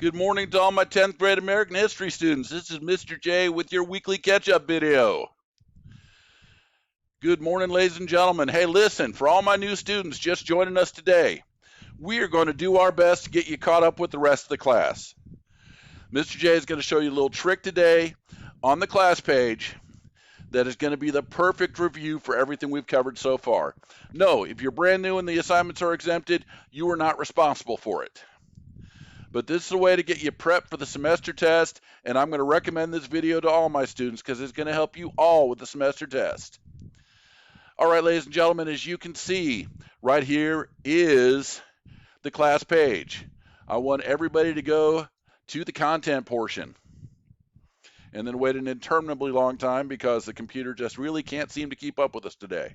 Good morning to all my 10th grade American history students. This is Mr. J with your weekly catch-up video. Good morning, ladies and gentlemen. Hey, listen, for all my new students just joining us today, we are going to do our best to get you caught up with the rest of the class. Mr. J is going to show you a little trick today on the class page that is going to be the perfect review for everything we've covered so far. No, if you're brand new and the assignments are exempted, you are not responsible for it. But this is a way to get you prepped for the semester test, and I'm going to recommend this video to all my students because it's going to help you all with the semester test. All right, ladies and gentlemen, as you can see, right here is the class page. I want everybody to go to the content portion and then wait an interminably long time because the computer just really can't seem to keep up with us today.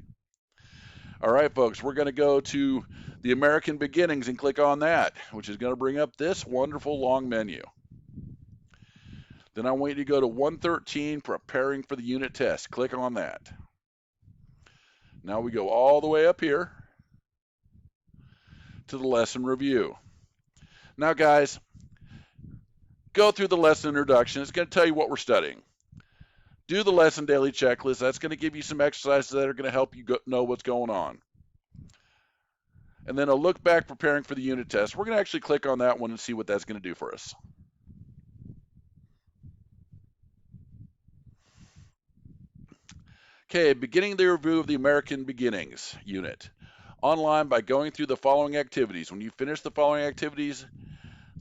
All right, folks, we're going to go to the American Beginnings and click on that, which is going to bring up this wonderful long menu. Then I want you to go to 113, preparing for the unit test. Click on that. Now we go all the way up here to the lesson review. Now, guys, go through the lesson introduction. It's going to tell you what we're studying. Do the lesson daily checklist. That's going to give you some exercises that are going to help you know what's going on. And then a look back preparing for the unit test. We're going to actually click on that one and see what that's going to do for us. Okay, beginning the review of the American Beginnings unit. Online by going through the following activities. When you finish the following activities,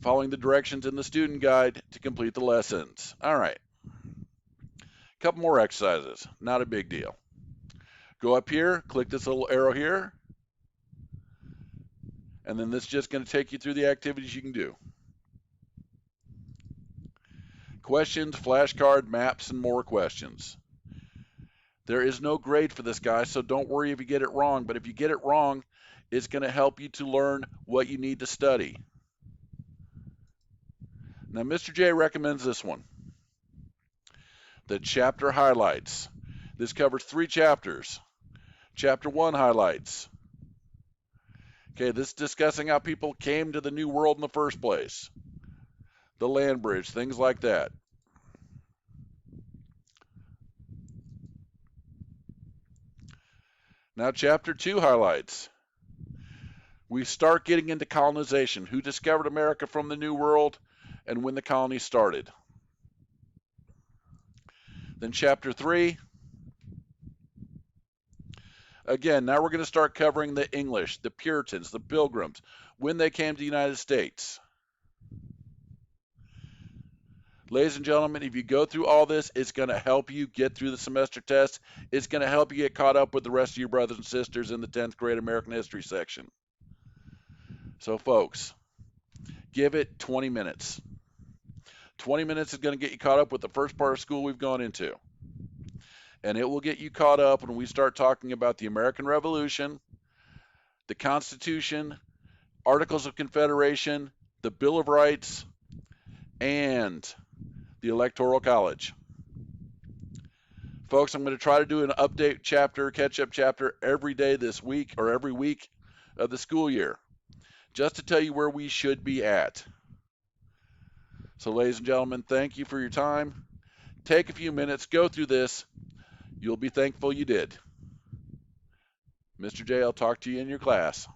following the directions in the student guide to complete the lessons. All right. A couple more exercises. Not a big deal. Go up here, click this little arrow here, and then this is just going to take you through the activities you can do. Questions, flashcard, maps, and more questions. There is no grade for this, guy, so don't worry if you get it wrong. But if you get it wrong, it's going to help you to learn what you need to study. Now, Mr. J recommends this one. The chapter highlights. This covers 3 chapters. Chapter 1 highlights. Okay, this is discussing how people came to the New World in the first place. The land bridge, things like that. Now, Chapter 2 highlights. We start getting into colonization. Who discovered America from the New World and when the colonies started. Then Chapter 3. Again, now we're going to start covering the English, the Puritans, the Pilgrims, when they came to the United States. Ladies and gentlemen, if you go through all this, it's going to help you get through the semester test. It's going to help you get caught up with the rest of your brothers and sisters in the 10th grade American history section. So, folks, give it 20 minutes. 20 minutes is going to get you caught up with the first part of school we've gone into. And it will get you caught up when we start talking about the American Revolution, the Constitution, Articles of Confederation, the Bill of Rights, and the Electoral College. Folks, I'm going to try to do an update chapter, catch-up chapter every day this week or every week of the school year, just to tell you where we should be at. So, ladies and gentlemen, thank you for your time. Take a few minutes, go through this. You'll be thankful you did. Mr. J, I'll talk to you in your class.